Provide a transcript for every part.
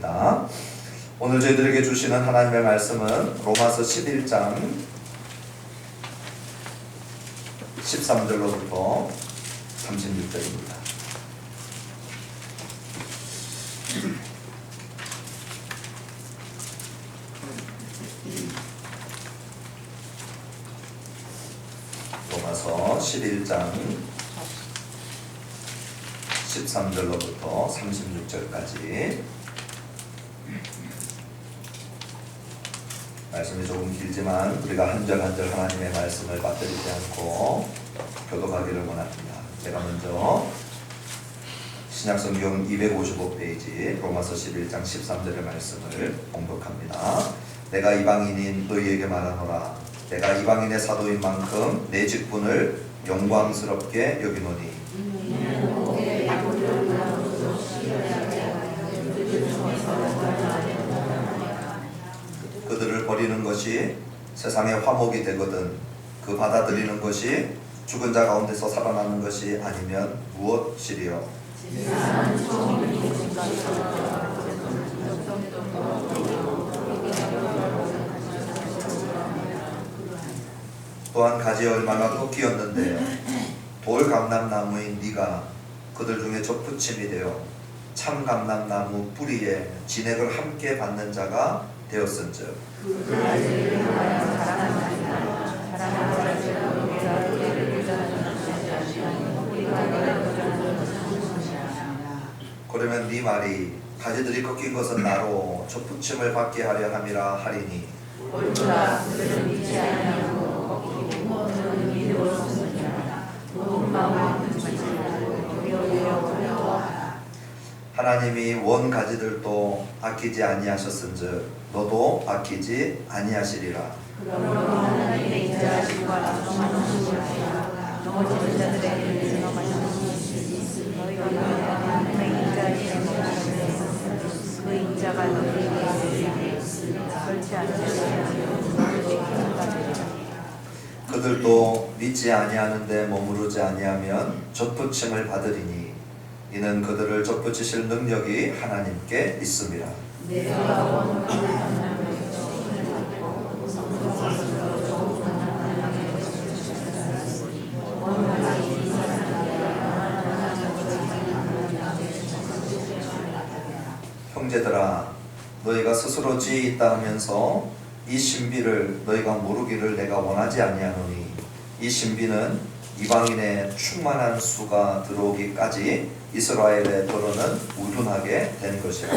합니다. 오늘 저희들에게 주시는 하나님의 말씀은 로마서 11장 13절로부터 36절입니다. 로마서 11장 13절로부터 36절까지 말씀이 조금 길지만 우리가 한 절 한 절 하나님의 말씀을 빠뜨리지 않고 교독하기를 원합니다. 제가 먼저 신약성경 255페이지 로마서 11장 13절의 말씀을 봉독합니다. 내가 이방인인 너희에게 말하노라. 내가 이방인의 사도인 만큼 내 직분을 영광스럽게 여기노니 그들을 버리는 것이 세상의 화목이 되거든 그 받아들이는 것이 죽은 자 가운데서 살아나는 것이 아니면 무엇이리요? 또한 가지 얼마나 꺾이었는데 돌 감람나무인 네가 그들 중에 젖붙임이 되어 참 감람나무 뿌리에 진액을 함께 받는 자가 되었은즉 그러면 네 말이 가지들이 꺾인 것은 나로 젖붙임을 받게 하려 함이라 하리니 하나님이 원 가지들도 아끼지 아니하셨은즉 너도 아끼지 아니하시리라. 하나님의 인자하심과 넘어지는 자들에게 너희가 하나님의 인자하심과 그 인자가 너희에게 그렇지 않으시리라. 그들도 믿지 아니하는데 머무르지 아니하면 젖붙임을 받으리니 이는 그들을 젖붙이실 능력이 하나님께 있습니다. 형제들아 너희가 스스로 지혜 있다 하면서 이 신비를 너희가 모르기를 내가 원하지 아니하노니 이 신비는 이방인의 충만한 수가 들어오기까지 이스라엘의 도로는 우둔하게 된 것이라.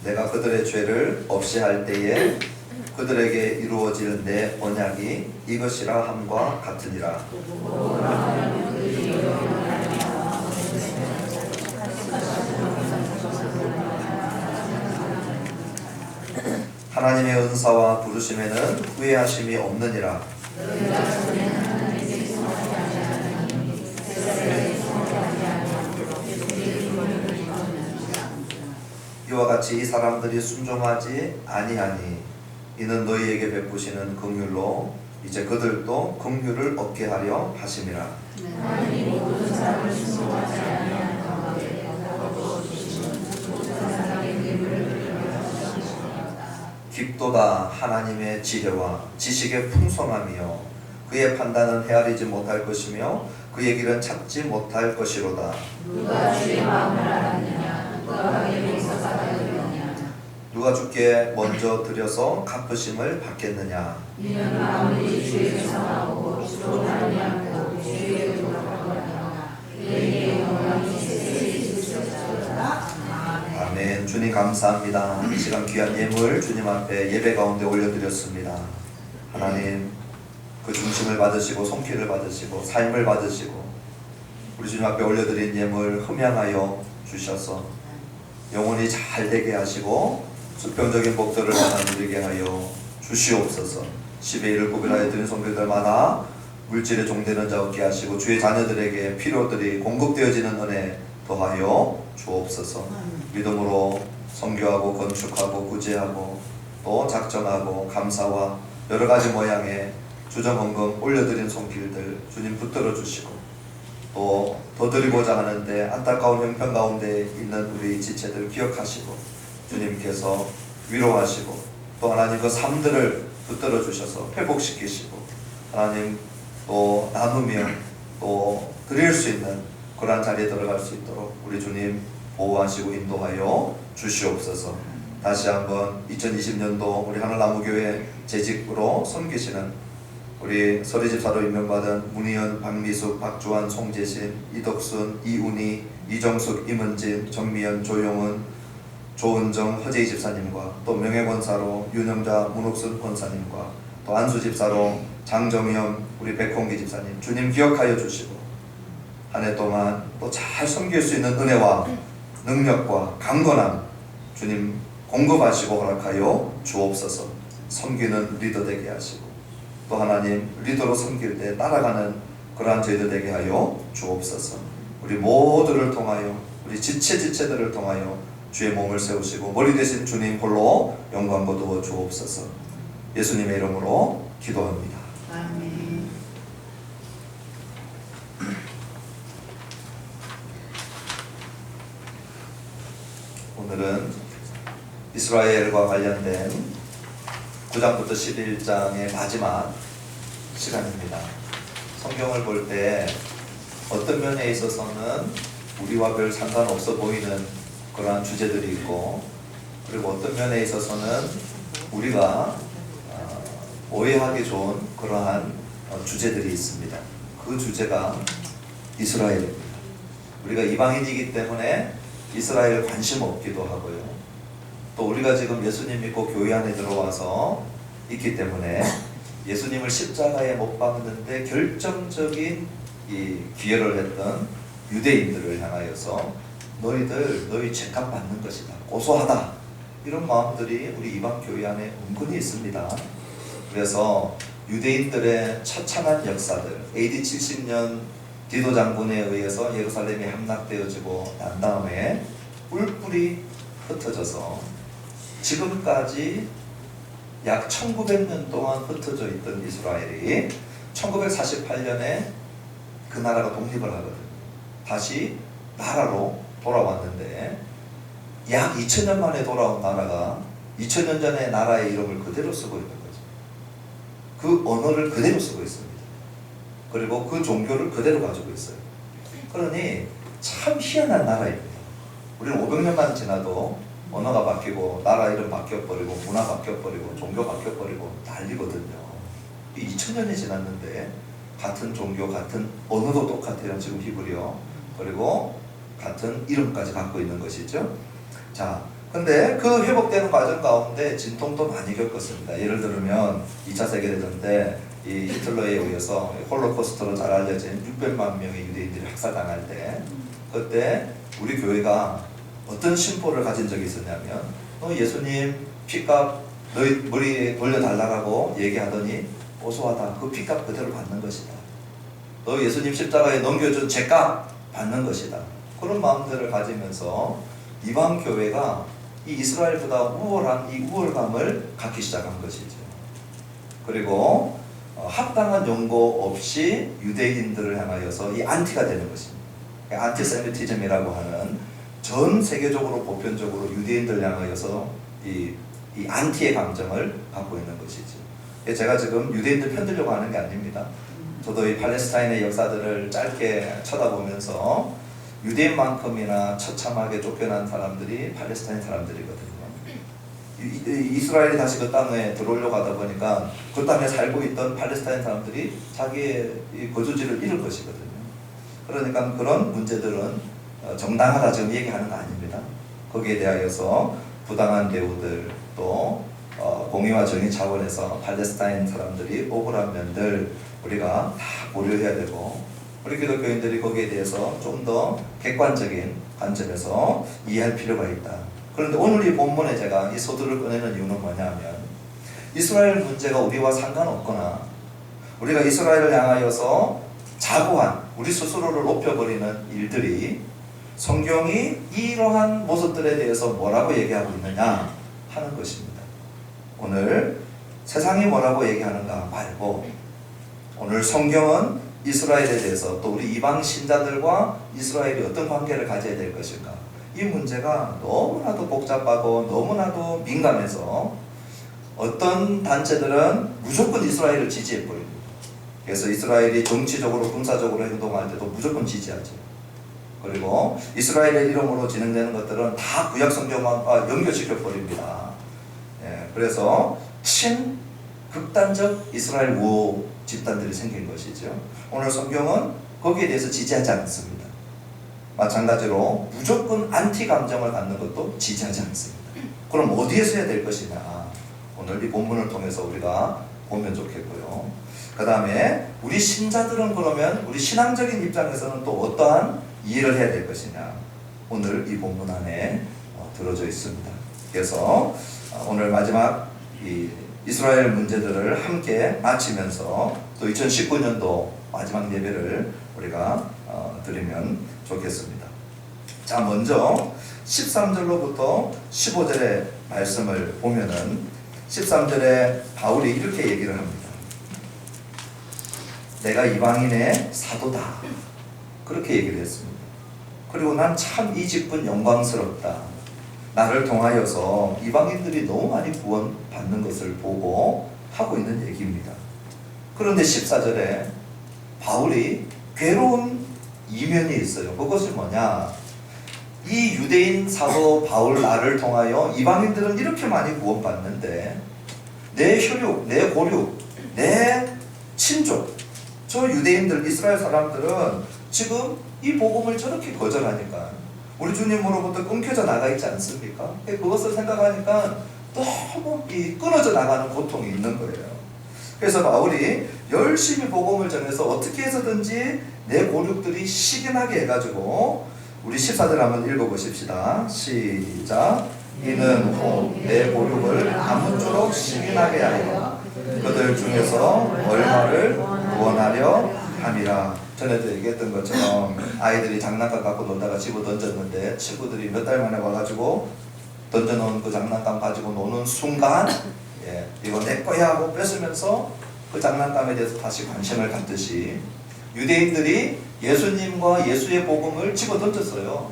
내가 그들의 죄를 없이 할 때에 그들에게 이루어질 내 언약이 이것이라 함과 같으니라. 하나님의 은사와 부르심에는 후회하심이 없느니라. 이와 같이 이 사람들이 순종하지 아니하니 이는 너희에게 베푸시는 긍휼로 이제 그들도 긍휼을 얻게 하려 하심이라. 깊도다 하나님의 지혜와 지식의 풍성함이요 그의 판단은 헤아리지 못할 것이며 그의 길은 찾지 못할 것이로다. 누가 주의 마음을 알았느냐? 누가 그의 목소리를 알았느냐? 누가 주께 먼저 드려서 갚으심을 받겠느냐? 이는 마음이 주에게 성하고 주로 말미암고 주에게 돌아가거나 그에게 영광이 세세히 주시옵소서. 아멘. 주님 감사합니다. 이 시간 귀한 예물 주님 앞에 예배 가운데 올려드렸습니다. 하나님 그 중심을 받으시고 손길을 받으시고 삶을 받으시고 우리 주님 앞에 올려드린 예물 흠양하여 주셔서 영혼이 잘 되게 하시고 수평적인 복들을 하나 누리게 하여 주시옵소서. 10의 1을 구별하여 드린 손길들마다 물질에 종되는 자 없게 하시고 주의 자녀들에게 필요들이 공급되어지는 은혜 더하여 주옵소서. 믿음으로 선교하고 건축하고 구제하고 또 작정하고 감사와 여러 가지 모양의 주정헌금 올려드린 손길들 주님 붙들어 주시고, 또 더 드리고자 하는데 안타까운 형편 가운데 있는 우리 지체들 기억하시고 주님께서 위로하시고, 또 하나님 그 삶들을 붙들어 주셔서 회복시키시고, 하나님 또 나누며 또 드릴 수 있는 그러한 자리에 들어갈 수 있도록 우리 주님 보호하시고 인도하여 주시옵소서. 다시 한번 2020년도 우리 하늘나무교회 재직으로 섬기시는 우리 서리집사로 임명받은 문희연, 박미숙, 박주환, 송재신, 이덕순, 이운희, 이정숙, 임은진, 정미연, 조용은, 조은정, 허재희 집사님과, 또 명예권사로 윤영자, 문옥순 권사님과, 또 안수집사로 장정현, 우리 백홍기 집사님 주님 기억하여 주시고, 한 해 동안 또 잘 섬길 수 있는 은혜와 능력과 강건함 주님 공급하시고 허락하여 주옵소서. 섬기는 리더 되게 하시고, 또 하나님 리더로 섬길 때 따라가는 그러한 저희들 되게 하여 주옵소서. 우리 모두를 통하여, 우리 지체들을 통하여 주의 몸을 세우시고 머리 되신 주님 홀로 영광 거두어 주옵소서. 예수님의 이름으로 기도합니다. 아멘. 오늘은 이스라엘과 관련된 9장부터 11장의 마지막 시간입니다. 성경을 볼 때 어떤 면에 있어서는 우리와 별 상관없어 보이는 그러한 주제들이 있고, 그리고 어떤 면에 있어서는 우리가 오해하기 좋은 그러한 주제들이 있습니다. 그 주제가 이스라엘입니다. 우리가 이방인이기 때문에 이스라엘 관심 없기도 하고요. 또 우리가 지금 예수님 믿고 교회 안에 들어와서 있기 때문에 예수님을 십자가에 못 박는데 결정적인 이 기여를 했던 유대인들을 향하여서 너희 죄값 받는 것이다, 고소하다, 이런 마음들이 우리 이방 교회 안에 은근히 있습니다. 그래서 유대인들의 처참한 역사들, AD 70년 디도 장군에 의해서 예루살렘이 함락되어지고 난 다음에 뿔뿔이 흩어져서 지금까지 약 1900년 동안 흩어져 있던 이스라엘이 1948년에 그 나라가 독립을 하거든요. 다시 나라로 돌아왔는데, 약 2000년 만에 돌아온 나라가 2000년 전에 나라의 이름을 그대로 쓰고 있는 거죠. 그 언어를 그대로 쓰고 있습니다. 그리고 그 종교를 그대로 가지고 있어요. 그러니 참 희한한 나라입니다. 우리는 500년만 지나도 언어가 바뀌고 나라 이름 바뀌어버리고 문화 바뀌어버리고 종교 바뀌어버리고 난리거든요. 2000년이 지났는데 같은 종교, 같은 언어도 똑같아요. 지금 히브리어. 그리고 같은 이름까지 갖고 있는 것이죠. 자, 근데 그 회복되는 과정 가운데 진통도 많이 겪었습니다. 예를 들면 2차 세계대전 때 이 히틀러에 의해서 홀로코스트로 잘 알려진 600만 명의 유대인들이 학살당할 때, 그때 우리 교회가 어떤 심보를 가진 적이 있었냐면, 예수님 피값 너희 머리에 돌려달라고 얘기하더니 고소하다, 그 피값 그대로 받는 것이다, 너 예수님 십자가에 넘겨준 죄값 받는 것이다, 그런 마음들을 가지면서 이방 교회가 이 이스라엘보다 우월한 이 우월감을 갖기 시작한 것이죠. 그리고 합당한 용고 없이 유대인들을 향하여서 이 안티가 되는 것입니다. 안티세미티즘이라고 하는 전 세계적으로 보편적으로 유대인들 향하여서 이 안티의 감정을 갖고 있는 것이죠. 제가 지금 유대인들 편들려고 하는 게 아닙니다. 저도 이 팔레스타인의 역사들을 짧게 쳐다보면서 유대인만큼이나 처참하게 쫓겨난 사람들이 팔레스타인 사람들이거든요. 이스라엘이 다시 그 땅에 들어오려고 하다 보니까 그 땅에 살고 있던 팔레스타인 사람들이 자기의 거주지를 잃을 것이거든요. 그러니까 그런 문제들은 정당하다 지금 얘기하는 거 아닙니다. 거기에 대하여서 부당한 대우들, 또 공의와 정의 차원에서 팔레스타인 사람들이 억울한 면들 우리가 다 고려해야 되고, 우리 기독교인들이 거기에 대해서 좀 더 객관적인 관점에서 이해할 필요가 있다. 그런데 오늘 이 본문에 제가 이 서두를 꺼내는 이유는 뭐냐면, 이스라엘 문제가 우리와 상관없거나 우리가 이스라엘을 향하여서 자고한 우리 스스로를 높여버리는 일들이 성경이 이러한 모습들에 대해서 뭐라고 얘기하고 있느냐 하는 것입니다. 오늘 세상이 뭐라고 얘기하는가 말고 오늘 성경은 이스라엘에 대해서 또 우리 이방 신자들과 이스라엘이 어떤 관계를 가져야 될 것인가, 이 문제가 너무나도 복잡하고 너무나도 민감해서 어떤 단체들은 무조건 이스라엘을 지지해버립니다. 그래서 이스라엘이 정치적으로 군사적으로 행동할 때도 무조건 지지하죠. 그리고 이스라엘의 이름으로 진행되는 것들은 다 구약 성경과 연결시켜 버립니다. 그래서 극단적 이스라엘 우호 집단들이 생긴 것이죠. 오늘 성경은 거기에 대해서 지지하지 않습니다. 마찬가지로 무조건 안티 감정을 갖는 것도 지지하지 않습니다. 그럼 어디에서 해야 될 것이냐, 오늘 이 본문을 통해서 우리가 보면 좋겠고요. 그 다음에 우리 신자들은 그러면 우리 신앙적인 입장에서는 또 어떠한 이해를 해야 될 것이냐, 오늘 이 본문 안에 들어져 있습니다. 그래서 오늘 마지막 이 이스라엘 문제들을 함께 마치면서 또 2019년도 마지막 예배를 우리가 드리면 좋겠습니다. 자, 먼저 13절로부터 15절의 말씀을 보면은 13절에 바울이 이렇게 얘기를 합니다. 내가 이방인의 사도다, 그렇게 얘기를 했습니다. 그리고 난 참 이 직분 영광스럽다. 나를 통하여서 이방인들이 너무 많이 구원받는 것을 보고 하고 있는 얘기입니다. 그런데 14절에 바울이 괴로운 이면이 있어요. 그것이 뭐냐, 이 유대인 사도 바울 나를 통하여 이방인들은 이렇게 많이 구원받는데 내 혈육, 내 고륙, 내 친족, 저 유대인들, 이스라엘 사람들은 지금 이 복음을 저렇게 거절하니까 우리 주님으로부터 끊겨져 나가 있지 않습니까? 그것을 생각하니까 너무 끊어져 나가는 고통이 있는 거예요. 그래서 바울이 열심히 복음을 전해서 어떻게 해서든지 내 고륙들이 시기나게 해가지고, 우리 14절 한번 읽어보십시다. 시작. 이는 내 고륙을 아무쪼록 시기나게 하여 그들 중에서 얼마를 구원하려 함이라. 전에도 얘기했던 것처럼 아이들이 장난감 갖고 놀다가 집어 던졌는데 친구들이 몇 달 만에 와가지고 던져놓은 그 장난감 가지고 노는 순간 이거 내 거야 하고 뺏으면서 그 장난감에 대해서 다시 관심을 갖듯이 유대인들이 예수님과 예수의 복음을 집어 던졌어요.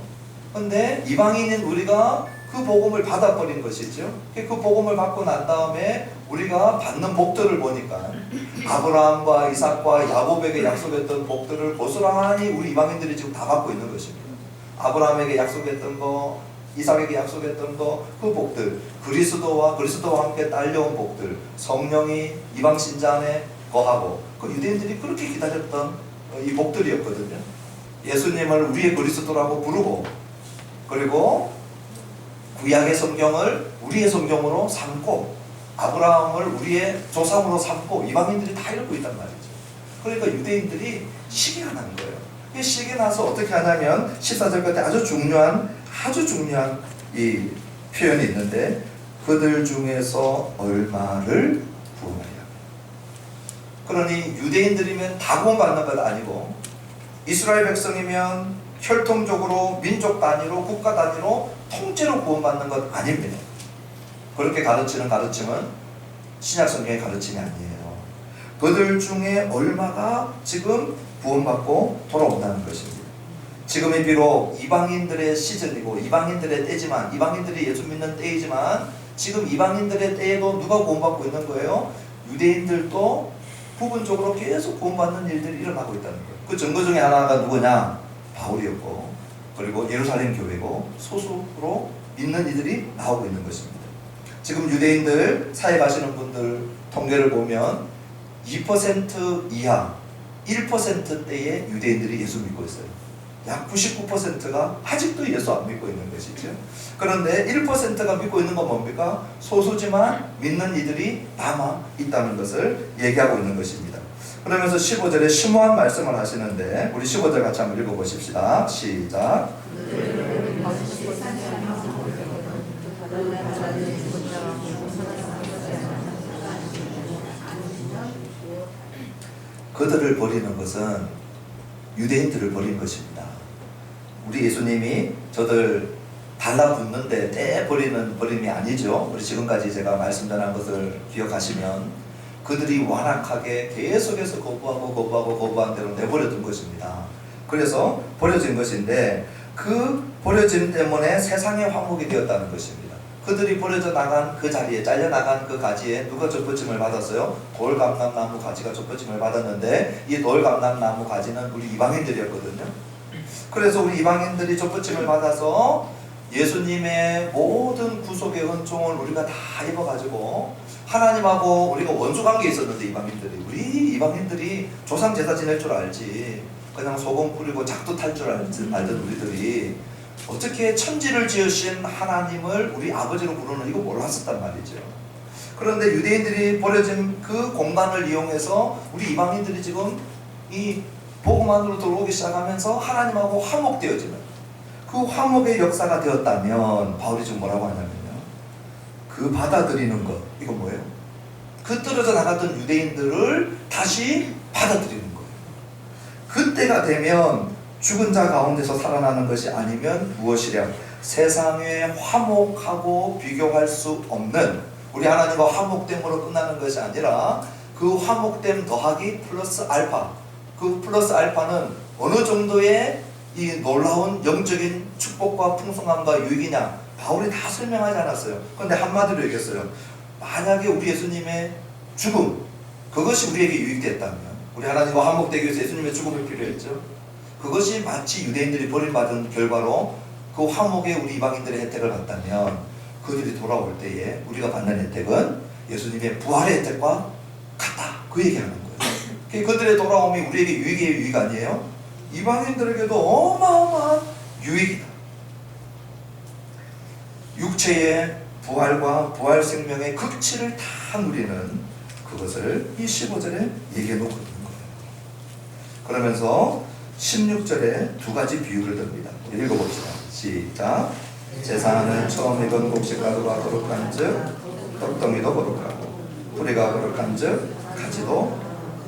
근데 이방인인 우리가 그 복음을 받아버린 것이죠. 그 복음을 받고 난 다음에 우리가 받는 복들을 보니까 아브라함과 이삭과 야곱에게 약속했던 복들을 고스란히 우리 이방인들이 지금 다 받고 있는 것입니다. 아브라함에게 약속했던 거, 이삭에게 약속했던 거, 그 복들, 그리스도와 함께 딸려온 복들, 성령이 이방 신자 안에 거하고, 그 유대인들이 그렇게 기다렸던 이 복들이었거든요. 예수님을 우리의 그리스도라고 부르고, 그리고 구약의 성경을 우리의 성경으로 삼고, 아브라함을 우리의 조상으로 삼고 이방인들이 다 읽고 있단 말이죠. 그러니까 유대인들이 시기가 난 거예요. 이 시기 나서 어떻게 하냐면 14절 끝에 아주 중요한 이 표현이 있는데, 그들 중에서 얼마를 구원하려. 그러니 유대인들이면 다 구원받는 것 아니고, 이스라엘 백성이면 혈통적으로 민족 단위로 국가 단위로 통째로 구원받는 것 아닙니다. 그렇게 가르치는 가르침은 신약 성경의 가르침이 아니에요. 그들 중에 얼마가 지금 구원받고 돌아온다는 것입니다. 지금이 비록 이방인들의 시즌이고 이방인들의 때지만, 이방인들이 예수 믿는 때이지만, 지금 이방인들의 때에도 누가 구원받고 있는 거예요? 유대인들도 부분적으로 계속 구원받는 일들이 일어나고 있다는 거예요. 그 증거 중에 하나가 누구냐? 바울이었고, 그리고 예루살렘 교회고, 소수로 믿는 이들이 나오고 있는 것입니다. 지금 유대인들 사회 가시는 분들 통계를 보면 2% 이하, 1%대의 유대인들이 예수 믿고 있어요. 약 99%가 아직도 예수 안 믿고 있는 것이죠. 그런데 1%가 믿고 있는 건 뭡니까? 소수지만 믿는 이들이 남아 있다는 것을 얘기하고 있는 것입니다. 그러면서 15절에 심오한 말씀을 하시는데, 우리 15절 같이 한번 읽어보십시다. 시작. 그들을 버리는 것은 유대인들을 버린 것입니다. 우리 예수님이 저들 달라붙는데 떼버리는 버림이 아니죠. 우리 지금까지 제가 말씀 전한 것을 기억하시면 그들이 완악하게 계속해서 거부한 대로 내버려둔 것입니다. 그래서 버려진 것인데 그 버려짐 때문에 세상의 화목이 되었다는 것입니다. 그들이 버려져 나간 그 자리에, 잘려나간 그 가지에 누가 좁혀짐을 받았어요? 돌감람나무 가지가 좁혀짐을 받았는데 이 돌감람나무 가지는 우리 이방인들이었거든요. 그래서 우리 이방인들이 좁혀짐을 받아서 예수님의 모든 구속의 은총을 우리가 다 입어가지고 하나님하고 우리가 원수관계에 있었는데 우리 이방인들이 조상 제사 지낼 줄 알지 그냥 소금 뿌리고 작두 탈 줄 알던 우리들이 어떻게 천지를 지으신 하나님을 우리 아버지로 부르는 이거 몰랐었단 말이죠. 그런데 유대인들이 버려진 그 공간을 이용해서 우리 이방인들이 지금 이 복음 안으로 들어오기 시작하면서 하나님하고 화목되어지는 그 화목의 역사가 되었다면 바울이 지금 뭐라고 하냐면요. 그 받아들이는 것, 이거 뭐예요? 그 떨어져 나갔던 유대인들을 다시 받아들이는 거예요. 그때가 되면 죽은 자 가운데서 살아나는 것이 아니면 무엇이랴? 세상에 화목하고 비교할 수 없는 우리 하나님과 화목됨으로 끝나는 것이 아니라 그 화목됨 더하기 플러스 알파, 그 플러스 알파는 어느 정도의 이 놀라운 영적인 축복과 풍성함과 유익이냐 바울이 다 설명하지 않았어요. 그런데 한마디로 얘기했어요. 만약에 우리 예수님의 죽음 그것이 우리에게 유익됐다면 우리 하나님과 화목되기 위해서 예수님의 죽음이 필요했죠. 그것이 마치 유대인들이 버림받은 결과로 그 화목에 우리 이방인들의 혜택을 받다면 그들이 돌아올 때에 우리가 받는 혜택은 예수님의 부활의 혜택과 같다. 그 얘기하는 거예요. 그들의 돌아옴이 우리에게 유익이에요, 유익 아니에요? 이방인들에게도 어마어마한 유익이다. 육체의 부활과 부활 생명의 극치를 다 누리는 그것을 이 15절에 얘기해 놓고 있는 거예요. 그러면서 16절에 두 가지 비유를 듭니다. 읽어봅시다. 시작. 제사는 처음 익은 곡식가루가 거룩한즉 떡덩이도 거룩하고 뿌리가 거룩한즉 가지도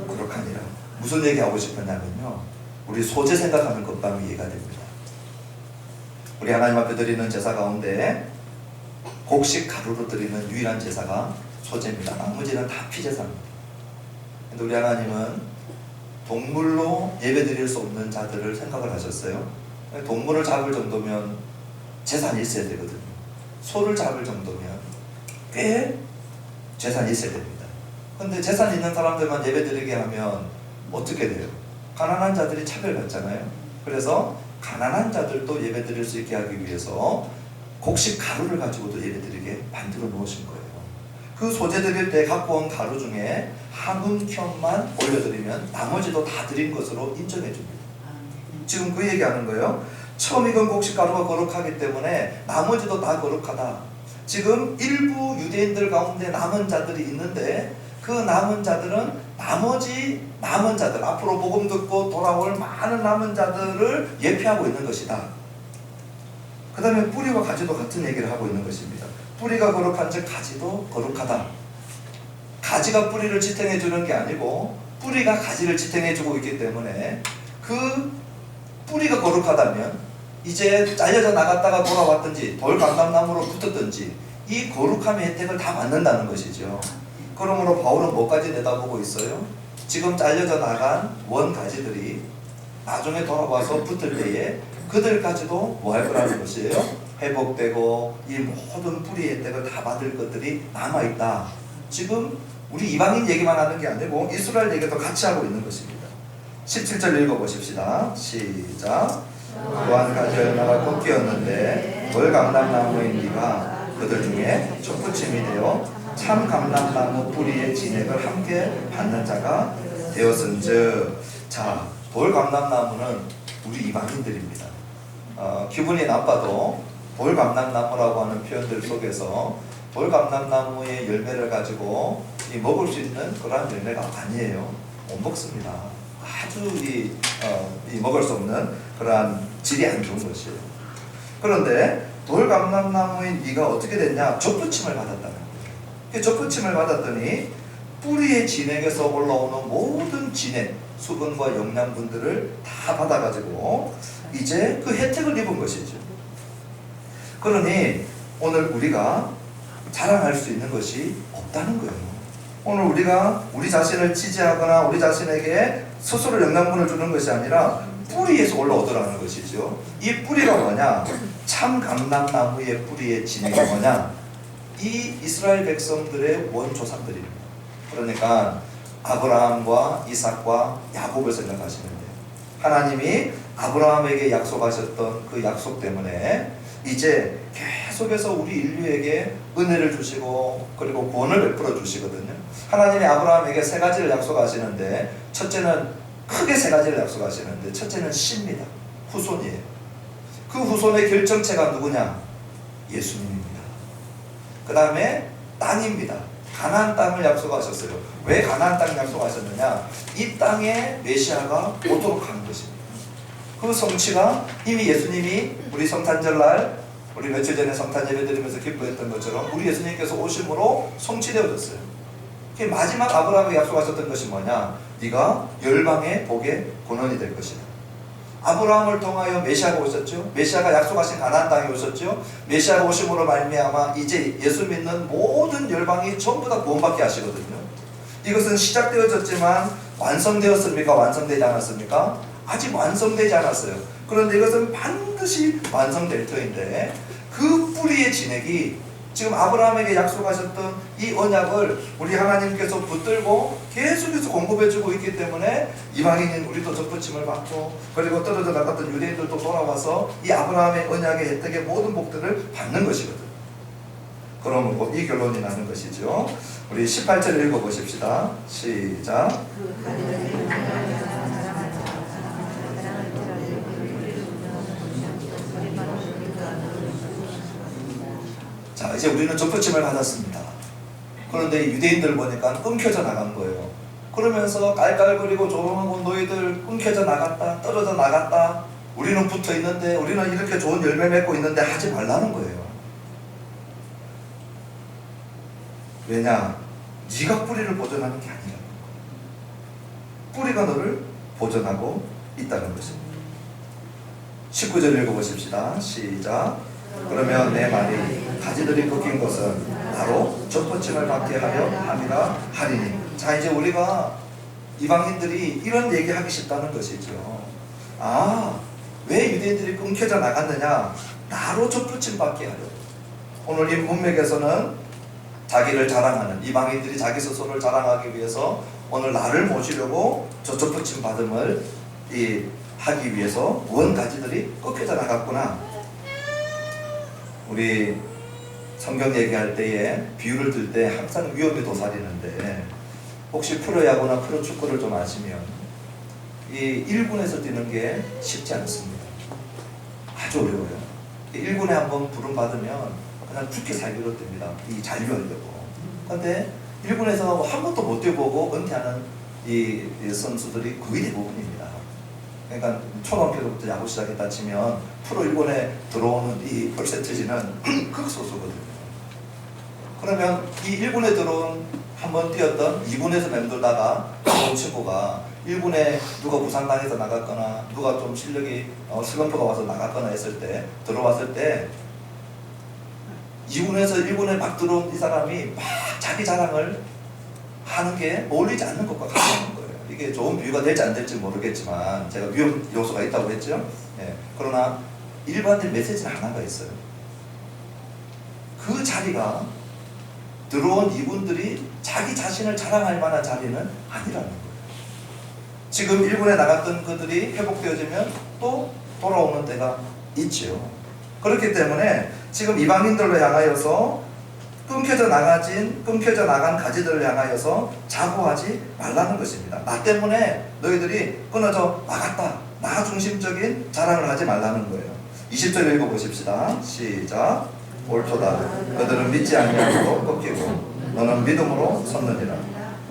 거룩하니라. 무슨 얘기하고 싶었냐면요. 우리 소재 생각하는 것과는 이해가 됩니다. 우리 하나님 앞에 드리는 제사 가운데 곡식 가루로 드리는 유일한 제사가 소제입니다. 나머지는 다 피제사입니다. 근데 우리 하나님은 동물로 예배드릴 수 없는 자들을 생각을 하셨어요. 동물을 잡을 정도면 재산이 있어야 되거든요. 소를 잡을 정도면 꽤 재산이 있어야 됩니다. 근데 재산 있는 사람들만 예배드리게 하면 어떻게 돼요? 가난한 자들이 차별받잖아요. 그래서 가난한 자들도 예배드릴 수 있게 하기 위해서 곡식 가루를 가지고도 예배드리게 만들어 놓으신 거예요. 그 소재 드릴 때 갖고 온 가루 중에 한 움큼만 올려드리면 나머지도 다 드린 것으로 인정해 줍니다. 지금 그 얘기하는 거예요. 처음 익은 곡식 가루가 거룩하기 때문에 나머지도 다 거룩하다. 지금 일부 유대인들 가운데 남은 자들이 있는데 그 남은 자들은 나머지 남은 자들, 앞으로 복음 듣고 돌아올 많은 남은 자들을 예표하고 있는 것이다. 그 다음에 뿌리와 가지도 같은 얘기를 하고 있는 것입니다. 뿌리가 거룩한즉 가지도 거룩하다. 가지가 뿌리를 지탱해 주는 게 아니고 뿌리가 가지를 지탱해 주고 있기 때문에 그 뿌리가 거룩하다면 이제 잘려져 나갔다가 돌아왔든지 돌감람나무로 붙었든지 이 거룩함의 혜택을 다 받는다는 것이죠. 그러므로 바울은 뭐까지 내다보고 있어요? 지금 잘려져 나간 원가지들이 나중에 돌아와서 붙을 때에 그들까지도 뭐 할 거라는 것이에요? 회복되고 이 모든 뿌리의 혜택을 다 받을 것들이 남아있다. 지금 우리 이방인 얘기만 하는 게 아니고 이스라엘 얘기도 같이 하고 있는 것입니다. 17절 읽어보십시다. 시작. 또한 가지 얼마가 꺾이었는데 돌감람나무인 네가 그들 중에 촛붙임이 되어 참 감람나무 뿌리의 진액을 함께 받는 자가 되었은즉. 자, 돌감람나무는 우리 이방인들입니다. 기분이 나빠도 돌감람나무라고 하는 표현들 속에서 돌감람나무의 열매를 가지고 먹을 수 있는 그러한 열매가 아니에요. 못 먹습니다. 아주 먹을 수 없는 그러한 질이 안 좋은 것이에요. 그런데 돌감람나무인 네가 어떻게 됐냐? 젖붙임을 받았다는 거예요. 젖붙임을 받았더니 뿌리의 진액에서 올라오는 모든 진액, 수분과 영양분들을 다 받아가지고 이제 그 혜택을 입은 것이죠. 그러니 오늘 우리가 자랑할 수 있는 것이 없다는 거예요. 오늘 우리가 우리 자신을 지지하거나 우리 자신에게 스스로 영향분을 주는 것이 아니라 뿌리에서 올라오더라는 것이죠. 이 뿌리가 뭐냐? 참 감람나무의 뿌리의 진액이 뭐냐? 이 이스라엘 백성들의 원조상들입니다. 그러니까 아브라함과 이삭과 야곱을 생각하시면 돼요. 하나님이 아브라함에게 약속하셨던 그 약속 때문에 이제 계속해서 우리 인류에게 은혜를 주시고 그리고 구원을 베풀어 주시거든요. 하나님이 아브라함에게 세 가지를 약속하시는데, 첫째는 크게 세 가지를 약속하시는데, 첫째는 씨입니다. 후손이에요. 그 후손의 결정체가 누구냐? 예수님입니다. 그 다음에 땅입니다. 가나안 땅을 약속하셨어요. 왜 가나안 땅 약속하셨느냐? 이 땅에 메시아가 오도록 하는 것입니다. 그 성취가 이미 예수님이 우리 성탄절날, 우리 며칠 전에 성탄 예배 드리면서 기뻐했던 것처럼 우리 예수님께서 오심으로 성취되어졌어요. 마지막 아브라함에게 약속하셨던 것이 뭐냐? 네가 열방의 복의 근원이 될 것이다. 아브라함을 통하여 메시아가 오셨죠. 메시아가 약속하신 가나안 땅에 오셨죠. 메시아가 오심으로 말미암아 이제 예수 믿는 모든 열방이 전부 다 구원받게 하시거든요. 이것은 시작되어졌지만 완성되었습니까? 완성되지 않았습니까? 아직 완성되지 않았어요. 그런데 이것은 반드시 완성될 터인데, 그 뿌리의 진액이 지금 아브라함에게 약속하셨던 이 언약을 우리 하나님께서 붙들고 계속해서 공급해주고 있기 때문에 이방인인 우리도 접붙임을 받고, 그리고 떨어져 나갔던 유대인들도 돌아와서 이 아브라함의 언약의 혜택의 모든 복들을 받는 것이거든. 그러면 곧 이 결론이 나는 것이죠. 우리 18절 읽어보십시다. 시작. 자, 이제 우리는 접붙임을 받았습니다. 그런데 유대인들 보니까 끊겨져 나간 거예요. 그러면서 깔깔거리고 조롱하고, 너희들 끊겨져 나갔다, 떨어져 나갔다, 우리는 붙어 있는데, 우리는 이렇게 좋은 열매 맺고 있는데 하지 말라는 거예요. 왜냐? 네가 뿌리를 보존하는 게 아니라 뿌리가 너를 보존하고 있다는 것입니다. 19절 읽어보십시다. 시작. 그러면 내 말이 가지들이 꺾인 것은 바로 접붙임을 받게 하려 함이라 하리니. 자, 이제 우리가 이방인들이 이런 얘기하기 쉽다는 것이죠. 아, 왜 유대인들이 끊겨져 나갔느냐? 나로 접붙임 받게 하려. 오늘 이 문맥에서는 자기를 자랑하는 이방인들이 자기 스스로를 자랑하기 위해서 오늘 나를 모시려고 저 접붙임 받음을 하기 위해서 원 가지들이 꺾여져 나갔구나. 우리 성경 얘기할 때에 비유를 들 때 항상 위험이 도사리는데, 혹시 프로야구나 프로축구를 좀 아시면 이 1군에서 뛰는 게 쉽지 않습니다. 아주 어려워요. 1군에 한번 부름 받으면 그냥 죽기 살기로 됩니다. 이 잔류하려고. 그런데 1군에서 한 번도 못 뛰어보고 은퇴하는 이 선수들이 거의 대부분입니다. 그러니까 초등학교부터 야구 시작했다 치면 프로 1군에 들어오는 이 퍼센티지는 극소수거든요. 그러면 이 1군에 들어온, 한번 뛰었던 2군에서 맴돌다가 좋은 친구가 1군에 누가 부상당해서 나갔거나 누가 좀 실력이 슬럼프가 와서 나갔거나 했을 때, 들어왔을 때 2군에서 1군에 막 들어온 이 사람이 막 자기 자랑을 하는 게 어울리지 않는 것과 같은 거예요. 이게 좋은 비유가 될지 안 될지 모르겠지만 제가 위험 요소가 있다고 했죠. 예. 그러나 일반적인 메시지는 하나가 있어요. 그 자리가 들어온 이분들이 자기 자신을 자랑할 만한 자리는 아니라는 거예요. 지금 1군에 나갔던 그들이 회복되어지면 또 돌아오는 때가 있죠. 그렇기 때문에 지금 이방인들로 향하여서 끊겨져 나간 가지들을 향하여서 자고하지 말라는 것입니다. 나 때문에 너희들이 끊어져 나갔다, 나 중심적인 자랑을 하지 말라는 거예요. 20절 읽어보십시다. 시작. 옳도다. 그들은 믿지 아니하므로 꺾이고 너는 믿음으로 섰느니라.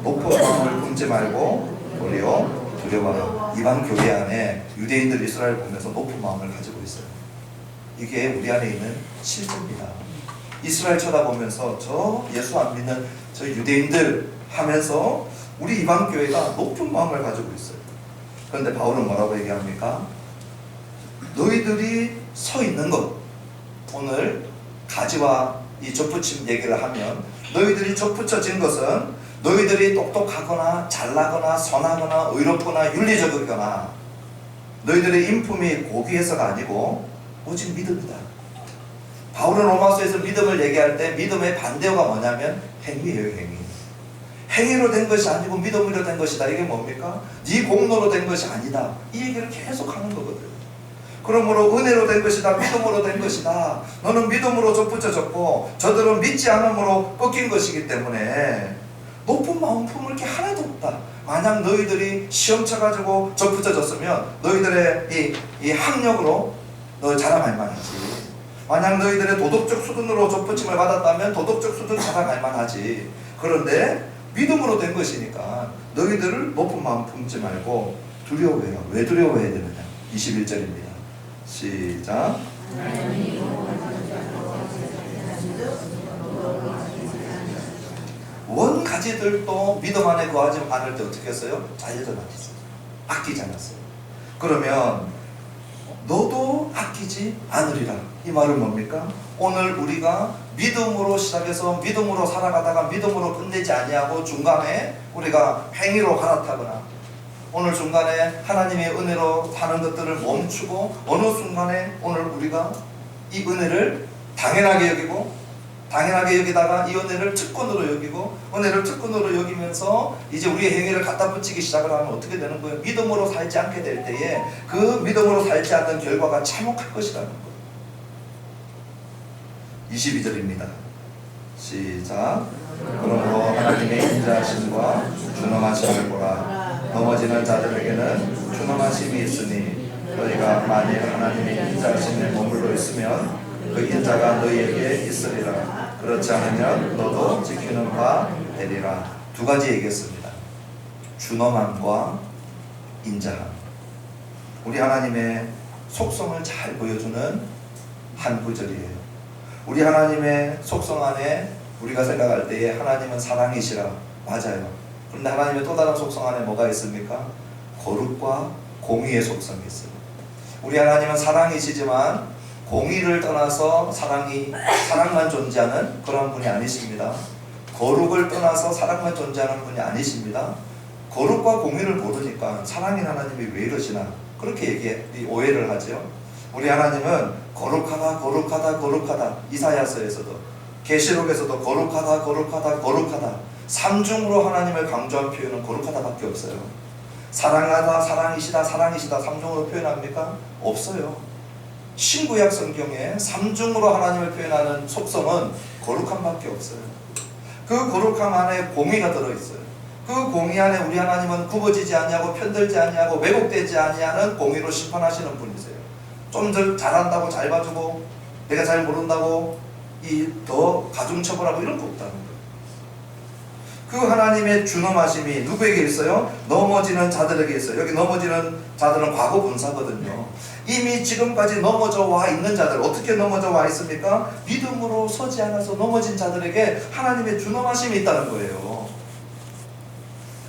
높은 마음을 품지 말고 도리어 두려워하라. 이방 교회 안에 유대인들 이스라엘 보면서 높은 마음을 가지고 있어요. 이게 우리 안에 있는 실제입니다. 이스라엘 쳐다보면서 저 예수 안 믿는 저 유대인들 하면서 우리 이방 교회가 높은 마음을 가지고 있어요. 그런데 바울은 뭐라고 얘기합니까? 너희들이 서 있는 것, 오늘 가지와 이 접붙임 얘기를 하면 너희들이 접붙여진 것은 너희들이 똑똑하거나 잘나거나 선하거나 의롭거나 윤리적이거나 너희들의 인품이 고귀해서가 아니고 오직 믿음이다. 바울은 로마서에서 믿음을 얘기할 때 믿음의 반대어가 뭐냐면 행위예요. 행위로 된 것이 아니고 믿음으로 된 것이다. 이게 뭡니까? 네 공로로 된 것이 아니다. 이 얘기를 계속 하는 거거든. 그러므로 은혜로 된 것이다. 믿음으로 된 것이다. 너는 믿음으로 접붙여졌고 저들은 믿지 않음으로 꺾인 것이기 때문에 높은 마음 품을 게 하나도 없다. 만약 너희들이 시험 쳐가지고 접붙여졌으면 너희들의 이 학력으로 너 자랑할 만하지. 만약 너희들의 도덕적 수준으로 접붙임을 받았다면 도덕적 수준 자랑할 만하지. 그런데 믿음으로 된 것이니까 너희들을 높은 마음 품지 말고 두려워해라. 왜 두려워해야 되느냐? 21절입니다. 시작. 원가지들도 믿음 안에 거하지 않을 때 어떻게 했어요? 잘려져 나갔어요. 아끼지 않았어요. 그러면 너도 아끼지 않으리라. 이 말은 뭡니까? 오늘 우리가 믿음으로 시작해서 믿음으로 살아가다가 믿음으로 끝내지 아니하고 중간에 우리가 행위로 갈아타거나 오늘 중간에 하나님의 은혜로 사는 것들을 멈추고 어느 순간에 오늘 우리가 이 은혜를 당연하게 여기다가 이 은혜를 특권으로 여기고 은혜를 특권으로 여기면서 이제 우리의 행위를 갖다 붙이기 시작을 하면 어떻게 되는 거예요? 믿음으로 살지 않게 될 때에 그 믿음으로 살지 않는 결과가 참혹할 것이라는 거예요. 22절입니다. 시작. 그러므로 하나님의 인자하심과 준엄하심을 보라. 넘어지는 자들에게는 준엄하심이 있으니 너희가 만일 하나님의 인자하심에 머물러 있으면 그 인자가 너희에게 있으리라. 그렇지 않으면 너도 지키는 바 되리라. 두 가지 얘기했습니다. 준엄함과 인자함. 우리 하나님의 속성을 잘 보여주는 한 구절이에요. 우리 하나님의 속성 안에 우리가 생각할 때에 하나님은 사랑이시라. 맞아요. 그런데 하나님의 또 다른 속성 안에 뭐가 있습니까? 거룩과 공의의 속성이 있어요. 우리 하나님은 사랑이시지만 공의를 떠나서 사랑만 존재하는 그런 분이 아니십니다. 거룩을 떠나서 사랑만 존재하는 분이 아니십니다. 거룩과 공의를 모르니까 사랑인 하나님이 왜 이러시나 그렇게 오해를 하죠. 우리 하나님은 거룩하다 이사야서에서도 계시록에서도 거룩하다 삼중으로 하나님을 강조한 표현은 거룩하다밖에 없어요. 사랑하다, 사랑이시다 삼중으로 표현합니까? 없어요. 신구약 성경에 삼중으로 하나님을 표현하는 속성은 거룩함밖에 없어요. 그 거룩함 안에 공의가 들어있어요. 그 공의 안에 우리 하나님은 굽어지지 아니하고 편들지 아니하고 왜곡되지 아니하는 공의로 심판하시는 분이세요. 좀 더 잘한다고 잘 봐주고 내가 잘 모른다고 더 가중처벌하고 이런 거 없다는 거예요. 그 하나님의 준엄하심이 누구에게 있어요? 넘어지는 자들에게 있어요. 여기 넘어지는 자들은 과거 분사거든요. 이미 지금까지 넘어져 와 있는 자들, 어떻게 넘어져 와 있습니까? 믿음으로 서지 않아서 넘어진 자들에게 하나님의 준엄하심이 있다는 거예요.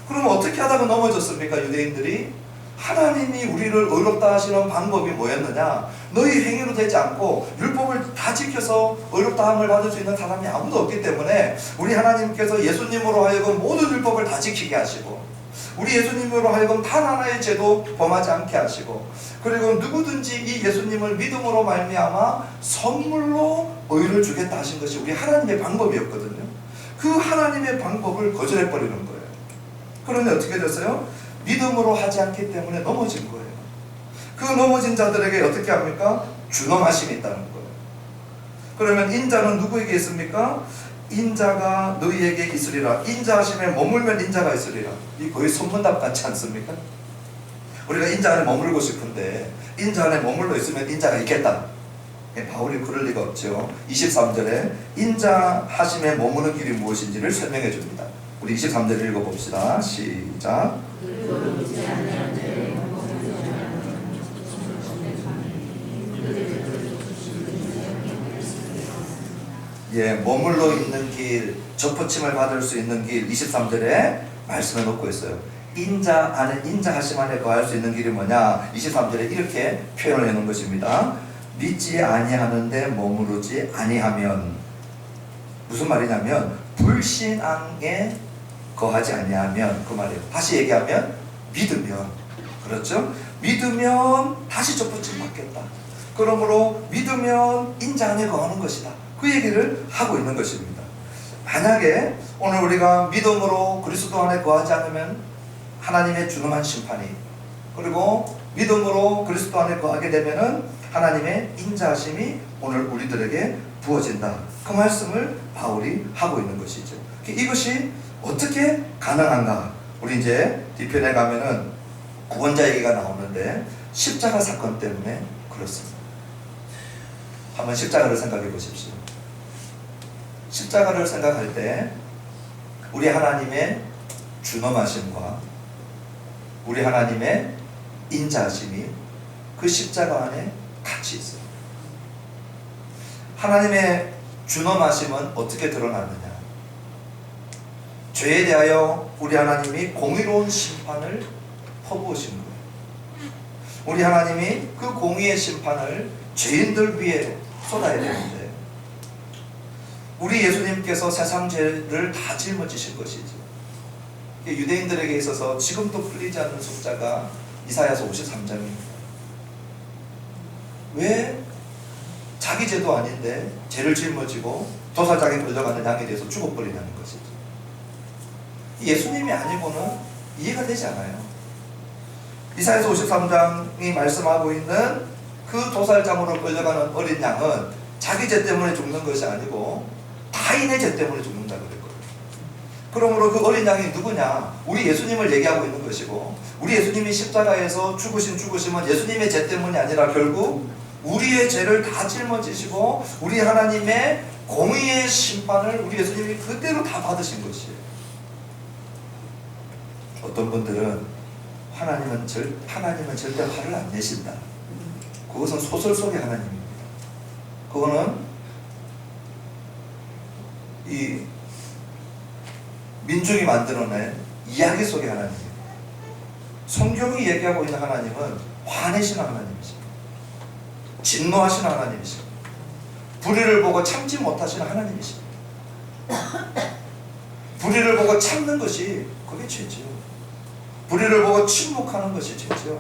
그러면 어떻게 하다가 넘어졌습니까? 유대인들이 하나님이 우리를 의롭다 하시는 방법이 뭐였느냐? 너희 행위로 되지 않고 율법을 다 지켜서 의롭다함을 받을 수 있는 사람이 아무도 없기 때문에 우리 하나님께서 예수님으로 하여금 모든 율법을 다 지키게 하시고 우리 예수님으로 하여금 단 하나의 죄도 범하지 않게 하시고 그리고 누구든지 이 예수님을 믿음으로 말미암아 선물로 의를 주겠다 하신 것이 우리 하나님의 방법이었거든요. 그 하나님의 방법을 거절해버리는 거예요. 그런데 어떻게 됐어요? 믿음으로 하지 않기 때문에 넘어진 거예요. 그 넘어진 자들에게 어떻게 합니까? 준엄하심이 있다는 거예요. 그러면 인자는 누구에게 있습니까? 인자가 너희에게 있으리라. 인자하심에 머물면 인자가 있으리라. 이 거의 선문답 같지 않습니까? 우리가 인자 안에 머물고 싶은데 인자 안에 머물러 있으면 인자가 있겠다. 바울이 그럴 리가 없죠. 23절에 인자하심에 머무는 길이 무엇인지를 설명해 줍니다. 우리 23절 읽어봅시다. 시작. 머물러 있는 길, 접붙임을 받을 수 있는 길 23절에 말씀해 놓고 있어요. 인자하심 안에 거할 수 있는 길이 뭐냐? 23절에 이렇게 표현을 해 놓은 것입니다. 믿지 아니하는데 머무르지 아니하면, 무슨 말이냐면 불신앙에 거하지 아니하면 그 말이에요. 다시 얘기하면 믿으면, 그렇죠? 믿으면 다시 접붙임 받겠다. 그러므로 믿으면 인자 안에 거하는 것이다. 그 얘기를 하고 있는 것입니다. 만약에 오늘 우리가 믿음으로 그리스도 안에 거하지 않으면 하나님의 준엄한 심판이, 그리고 믿음으로 그리스도 안에 거하게 되면은 하나님의 인자하심이 오늘 우리들에게 부어진다. 그 말씀을 바울이 하고 있는 것이죠. 이것이 어떻게 가능한가? 우리 이제 뒤편에 가면은 구원자 얘기가 나오는데 십자가 사건 때문에 그렇습니다. 한번 십자가를 생각해 보십시오. 십자가를 생각할 때 우리 하나님의 준엄하심과 우리 하나님의 인자하심이 그 십자가 안에 같이 있어요. 하나님의 준엄하심은 어떻게 드러났느냐? 죄에 대하여 우리 하나님이 공의로운 심판을 퍼부으신 거예요. 우리 하나님이 그 공의의 심판을 죄인들 위에 쏟아야 되는데 우리 예수님께서 세상 죄를 다 짊어지신 것이죠. 유대인들에게 있어서 지금도 풀리지 않는 숫자가 이사야서 53장입니다. 왜 자기 죄도 아닌데 죄를 짊어지고 도살장에 끌려가는 양에 대해서 죽어버리냐는 것이죠. 예수님이 아니고는 이해가 되지 않아요. 이사야서 53장이 말씀하고 있는 그 도살장으로 끌려가는 어린 양은 자기 죄 때문에 죽는 것이 아니고 타인의 죄 때문에 죽는다고 그랬거든요. 그러므로 그 어린 양이 누구냐? 우리 예수님을 얘기하고 있는 것이고, 우리 예수님이 십자가에서 죽으신 죽으심은 예수님의 죄 때문이 아니라 결국 우리의 죄를 다 짊어지시고 우리 하나님의 공의의 심판을 우리 예수님이 그대로 다 받으신 것이에요. 어떤 분들은 하나님은 절대 화를 안 내신다. 그것은 소설 속의 하나님입니다. 그거는 이 민중이 만들어낸 이야기 속의 하나님입니다. 성경이 얘기하고 있는 하나님은 화내시는 하나님이십니다. 진노하시는 하나님이십니다. 불의를 보고 참지 못하시는 하나님이십니다. 불의를 보고 참는 것이 그게 죄죠. 불의를 보고 침묵하는 것이 죄죠.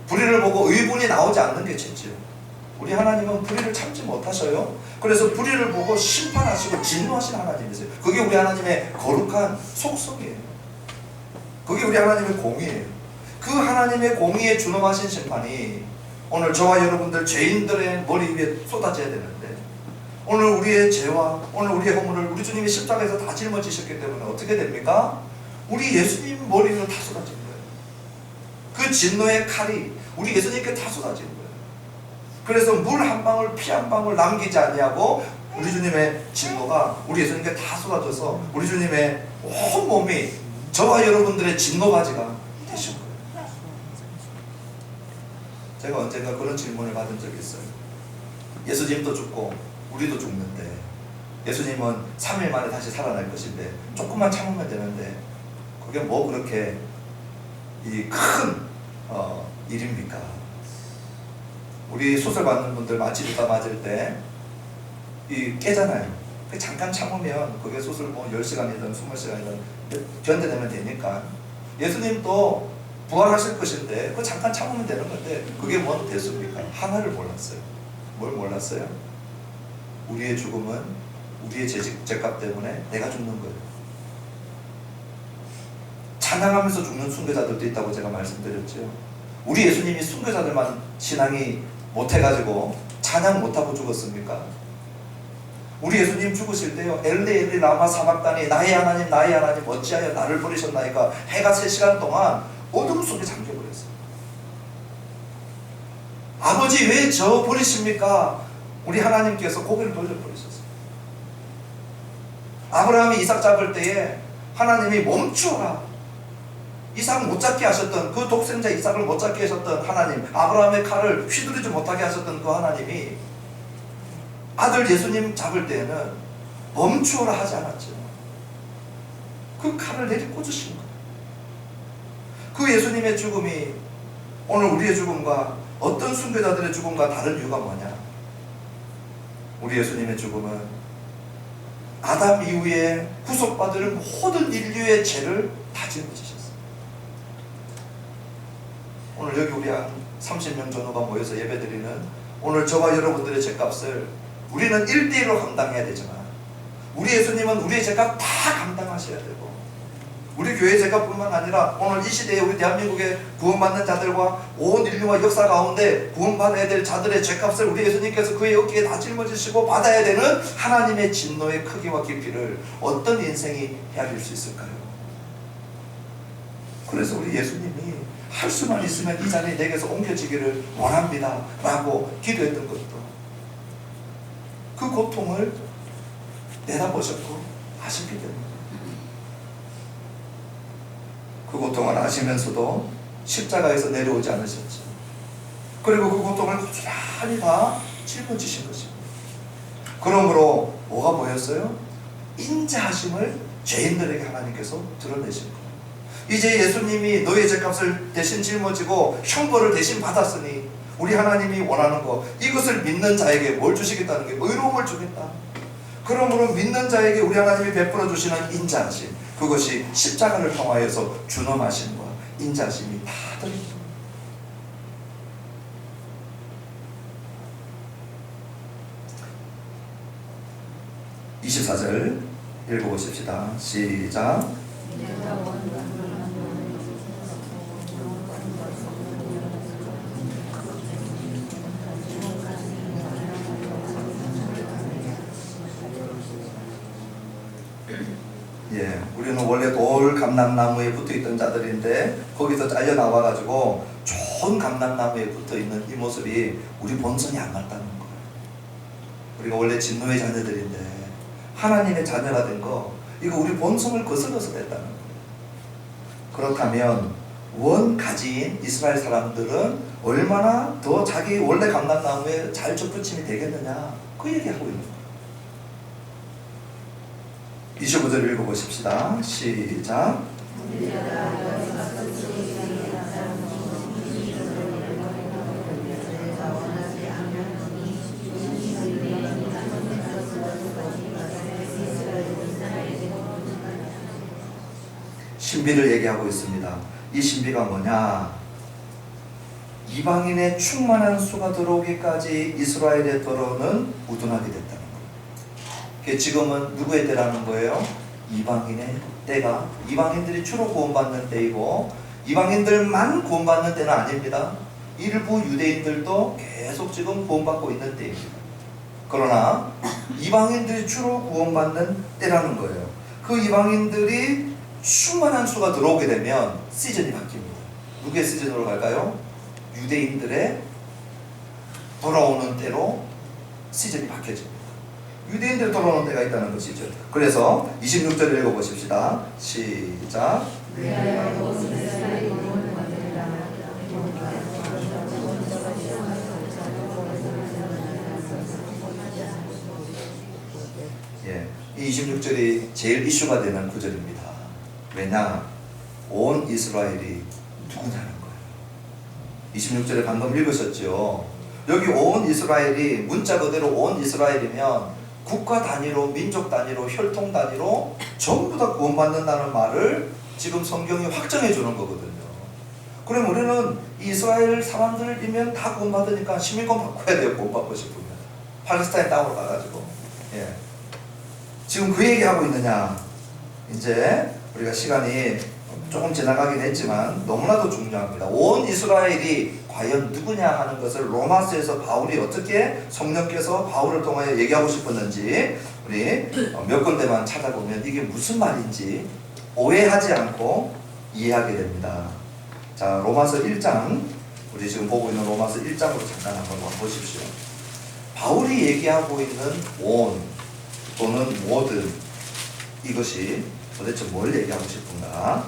불의를 보고 의분이 나오지 않는 게 죄죠. 우리 하나님은 불의를 참지 못하셔요. 그래서 불의를 보고 심판하시고 진노하시는 하나님이세요. 그게 우리 하나님의 거룩한 속성이에요. 그게 우리 하나님의 공의예요. 그 하나님의 공의에 준엄하신 심판이 오늘 저와 여러분들 죄인들의 머리 위에 쏟아져야 되는데, 오늘 우리의 죄와 오늘 우리의 허물을 우리 주님이 십자가에서 다 짊어지셨기 때문에 어떻게 됩니까? 우리 예수님 머리 위로 다 쏟아진 거예요. 그 진노의 칼이 우리 예수님께 다 쏟아진 거예요. 그래서 물 한 방울 피 한 방울 남기지 아니하고 우리 주님의 진노가 우리 예수님께 다 쏟아져서 우리 주님의 온 몸이 저와 여러분들의 진노바지가 되신 거예요. 제가 언젠가 그런 질문을 받은 적이 있어요. 예수님도 죽고 우리도 죽는데 예수님은 3일 만에 다시 살아날 것인데 조금만 참으면 되는데 그게 뭐 그렇게 이 큰 일입니까? 우리 수술 받는 분들 마취주사 맞을 때 이 깨잖아요. 잠깐 참으면 그게 수술 뭐 10시간이든 20시간이든 견뎌내면 되니까 예수님도 부활하실 것인데 그 잠깐 참으면 되는 건데 그게 뭐 됐습니까? 하나를 몰랐어요. 뭘 몰랐어요? 우리의 죽음은 우리의 죄값 때문에 내가 죽는 거예요. 찬양하면서 죽는 순교자들도 있다고 제가 말씀드렸죠. 우리 예수님이 순교자들만 신앙이 못해가지고 찬양 못하고 죽었습니까? 우리 예수님 죽으실 때요, 엘리 엘리 라마 사박다니 나의 하나님 어찌하여 나를 버리셨나이까 해가 3시간 동안 어둠 속에 잠겨버렸어요. 아버지 왜 저 버리십니까? 우리 하나님께서 고개를 돌려버리셨어요. 아브라함이 이삭 잡을 때에 하나님이 멈추어라, 이삭 못 잡게 하셨던 그 독생자 이삭을 못 잡게 하셨던 하나님, 아브라함의 칼을 휘두르지 못하게 하셨던 그 하나님이 아들 예수님 잡을 때에는 멈추어라 하지 않았죠. 그 칼을 내리꽂으신 거예요. 그 예수님의 죽음이 오늘 우리의 죽음과 어떤 순교자들의 죽음과 다른 이유가 뭐냐? 우리 예수님의 죽음은 아담 이후에 구속받을 모든 인류의 죄를 다 짊어지셨어요. 오늘 여기 우리 한 30명 정도가 모여서 예배드리는 오늘 저와 여러분들의 죄값을 우리는 1대1로 감당해야 되지만 우리 예수님은 우리의 죄값 다 감당하셔야 되고, 우리 교회 죄값뿐만 아니라 오늘 이 시대에 우리 대한민국의 구원받는 자들과 온 인류와 역사 가운데 구원받아야 될 자들의 죄값을 우리 예수님께서 그의 어깨에 다 짊어지시고 받아야 되는 하나님의 진노의 크기와 깊이를 어떤 인생이 헤아릴 수 있을까요? 그래서 우리 예수님이 할 수만 있으면 이 자리에 내게서 옮겨지기를 원합니다 라고 기도했던 것도 그 고통을 내다보셨고 아셨기 때문에, 그 고통을 아시면서도 십자가에서 내려오지 않으셨죠. 그리고 그 고통을 고스란히 다 짊어지신 것입니다. 그러므로 뭐가 보였어요? 인자하심을 죄인들에게 하나님께서 드러내신 거예요. 이제 예수님이 너의 죄값을 대신 짊어지고 형벌을 대신 받았으니 우리 하나님이 원하는 거, 이것을 믿는 자에게 뭘 주시겠다는 게 의로움을 주겠다. 그러므로 믿는 자에게 우리 하나님이 베풀어 주시는 인자하심, 그것이 십자가를 통하여서 준엄하심과 인자하심이 다 들어있습니다. 24절 읽어보십시다. 시작. 예, 우리는 원래 돌 감람나무에 붙어있던 자들인데 거기서 잘려 나와가지고 좋은 감람나무에 붙어있는 이 모습이 우리 본성이 안 맞다는 거예요. 우리가 원래 진노의 자녀들인데 하나님의 자녀가 된 거, 이거 우리 본성을 거슬러서 됐다는 거예요. 그렇다면 원가지인 이스라엘 사람들은 얼마나 더 자기 원래 감람나무에 잘 접붙임이 되겠느냐, 그 얘기하고 있는 거예요. 25절 읽어보십시다. 시작. 신비를 얘기하고 있습니다. 이 신비가 뭐냐? 이방인의 충만한 수가 들어오기까지 이스라엘의 도로는 우둔하게 됐다는 거예요. 지금은 누구의 때라는 거예요? 이방인의 때가, 이방인들이 주로 구원받는 때이고 이방인들만 구원받는 때는 아닙니다. 일부 유대인들도 계속 지금 구원받고 있는 때입니다. 그러나 이방인들이 주로 구원받는 때라는 거예요. 그 이방인들이 충만한 수가 들어오게 되면 시즌이 바뀝니다. 누구의 시즌으로 갈까요? 유대인들의 돌아오는 때로 시즌이 바뀌어집니다. 유대인들 돌아오는 때가 있다는 것이죠. 그래서 26절 읽어보십시다. 시작. 예, 이 26절이 제일 이슈가 되는 구절입니다. 왜냐? 온 이스라엘이 누구냐는 거예요. 26절에 방금 읽으셨죠? 여기 온 이스라엘이 문자 그대로 온 이스라엘이면 국가 단위로, 민족 단위로, 혈통 단위로 전부 다 구원받는다는 말을 지금 성경이 확정해 주는 거거든요. 그럼 우리는 이스라엘 사람들이면 다 구원받으니까 시민권 바꿔야 돼요. 구원받고 싶으면 팔레스타인 땅으로 가가지고. 예. 지금 그 얘기하고 있느냐? 이제 우리가 시간이 조금 지나가긴 했지만 너무나도 중요합니다. 온 이스라엘이 과연 누구냐 하는 것을 로마서에서 바울이 어떻게 성령께서 바울을 통하여 얘기하고 싶었는지 우리 몇 군데만 찾아보면 이게 무슨 말인지 오해하지 않고 이해하게 됩니다. 자, 로마서 1장, 우리 지금 보고 있는 로마서 1장으로 잠깐 한번 보십시오. 바울이 얘기하고 있는 온 또는 모든, 이것이 도대체 뭘 얘기하고 싶은가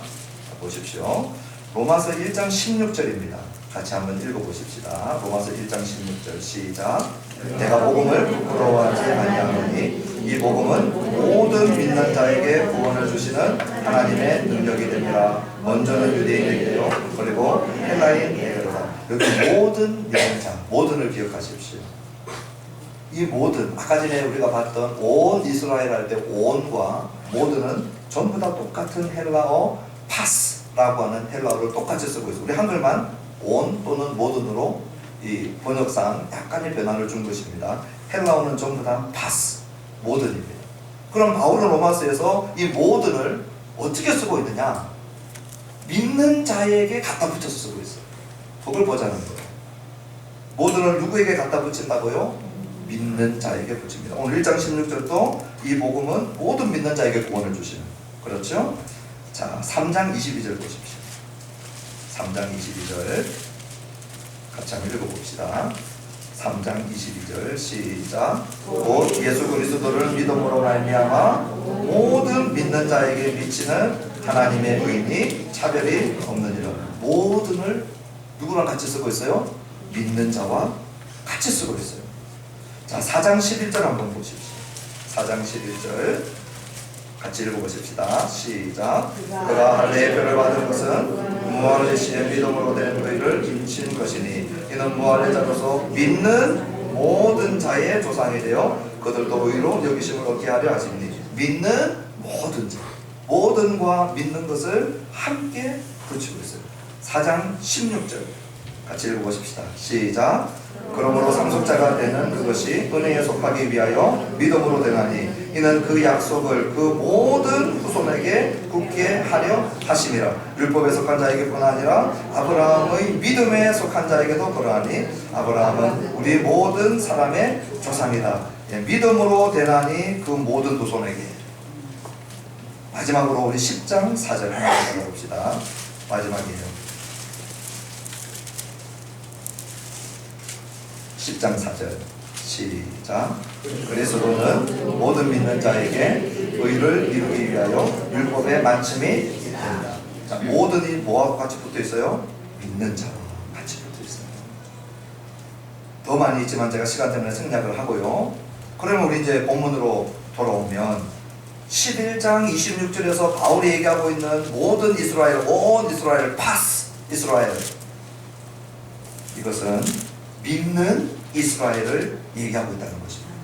보십시오. 로마서 1장 16절입니다. 같이 한번 읽어보십시다. 로마서 1장 16절 시작. 내가 복음을 부끄러워하지 아니하노니 이 복음은 모든 믿는 자에게 구원을 주시는 하나님의 능력이 됩니다. 먼저는 유대인에게요, 그리고 헬라인에게로다. 여기 모든 믿는 자, 모든을 기억하십시오. 이 모든, 아까 전에 우리가 봤던 온 이스라엘 할 때 온과 모든은 전부 다 똑같은 헬라어 파스라고 하는 헬라어를 똑같이 쓰고 있어요. 우리 한글만 온 또는 모든으로 이 번역상 약간의 변화를 준 것입니다. 헬라어는 전부 다 파스, 모든입니다. 그럼 바울은 로마서에서 이 모든을 어떻게 쓰고 있느냐? 믿는 자에게 갖다 붙여서 쓰고 있어요. 그걸 보자는 거예요. 모든을 누구에게 갖다 붙인다고요? 믿는 자에게 붙입니다. 오늘 1장 16절도 이 복음은 모든 믿는 자에게 구원을 주시는, 그렇죠? 자, 3장 22절 보십시오. 3장 22절 같이 한번 읽어봅시다. 3장 22절 시작. 곧 예수 그리스도를 믿음으로 말미암아 모든 믿는 자에게 미치는 하나님의 의인이 차별이 없느니라. 모든을 누구랑 같이 쓰고 있어요? 믿는 자와 같이 쓰고 있어요. 자, 4장 11절 한번 보십시오. 4장 11절 같이 읽어보십시다. 시작. 그가 할례의 표를 받은 것은 무할례 시에 믿음으로 된 의를 입힌 것이니 이는 무할례 자로서 믿는 모든 자의 조상이 되어 그들도 의로 여기심을 얻게 하려 하시니, 믿는 모든 자, 모든과 믿는 것을 함께 붙이고 있어요. 4장 16절 같이 읽어보십시다. 시작. 그러므로 상속자가 되는 그것이 은혜에 속하기 위하여 믿음으로 되나니 이는 그 약속을 그 모든 후손에게 굳게 하려 하심이라. 율법에 속한 자에게뿐 아니라 아브라함의 믿음에 속한 자에게도 그러하니 아브라함은 우리 모든 사람의 조상이다. 믿음으로 되나니 그 모든 후손에게. 마지막으로 우리 10장 4절 하나 읽어봅시다. 마지막이에요. 10장 4절 시작. 그리스도는 모든 믿는 자에게 의를 이루기 위하여 율법의 마침이 된다. 자, 모든이 뭐하고 같이 붙어 있어요? 믿는 자와 같이 붙어 있어요. 더 많이 있지만 제가 시간 때문에 생략을 하고요. 그러면 우리 이제 본문으로 돌아오면 11장 26절에서 바울이 얘기하고 있는 모든 이스라엘, 온 이스라엘, 파스 이스라엘, 이것은 믿는 이스라엘을 얘기하고 있다는 것입니다.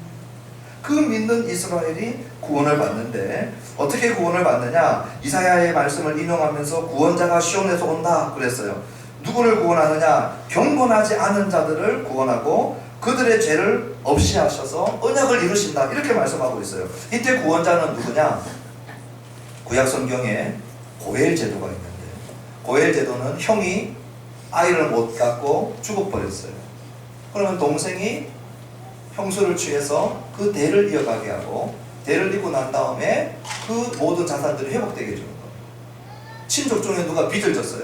그 믿는 이스라엘이 구원을 받는데 어떻게 구원을 받느냐? 이사야의 말씀을 인용하면서 구원자가 시온에서 온다 그랬어요. 누구를 구원하느냐? 경건하지 않은 자들을 구원하고 그들의 죄를 없이 하셔서 언약을 이루신다, 이렇게 말씀하고 있어요. 이때 구원자는 누구냐? 구약 성경에 고엘 제도가 있는데, 고엘 제도는 형이 아이를 못 갖고 죽어버렸어요. 그러면 동생이 형수를 취해서 그 대를 이어가게 하고, 대를 잇고 난 다음에 그 모든 자산들이 회복되게 해주는 거예요. 친족 중에 누가 빚을 졌어요.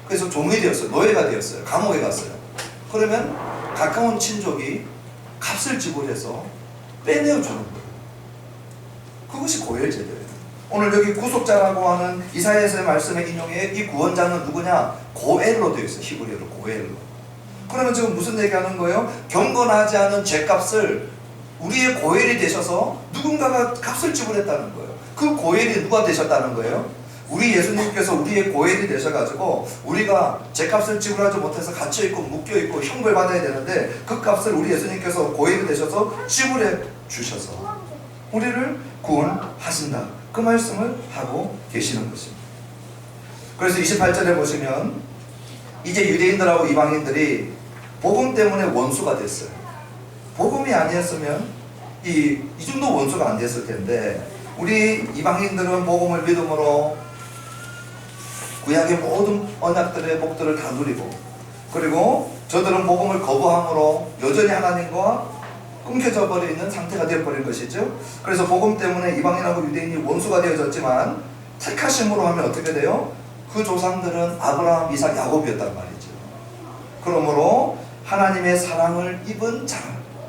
그래서 종이 되었어요. 노예가 되었어요. 감옥에 갔어요. 그러면 가까운 친족이 값을 지불해서 빼내어 주는 거예요. 그것이 고엘 제도예요. 오늘 여기 구속자라고 하는 이사야서의 말씀의 인용에 이 구원자는 누구냐? 고엘로 되어 있어요. 히브리어로 고엘로. 그러면 지금 무슨 얘기하는 거예요? 경건하지 않은 죄값을 우리의 고엘이 되셔서 누군가가 값을 지불했다는 거예요. 그 고엘이 누가 되셨다는 거예요? 우리 예수님께서 우리의 고엘이 되셔가지고 우리가 죄값을 지불하지 못해서 갇혀있고 묶여있고 형벌받아야 되는데 그 값을 우리 예수님께서 고엘이 되셔서 지불해 주셔서 우리를 구원하신다, 그 말씀을 하고 계시는 것입니다. 그래서 28절에 보시면 이제 유대인들하고 이방인들이 복음 때문에 원수가 됐어요. 복음이 아니었으면 이 정도 원수가 안 됐을 텐데, 우리 이방인들은 복음을 믿음으로 구약의 모든 언약들의 복들을 다 누리고, 그리고 저들은 복음을 거부함으로 여전히 하나님과 끊겨져 버려 있는 상태가 되어버린 것이죠. 그래서 복음 때문에 이방인하고 유대인이 원수가 되어졌지만 택하심으로 하면 어떻게 돼요? 그 조상들은 아브라함, 이삭, 야곱이었단 말이죠. 그러므로 하나님의 사랑을 입은 자,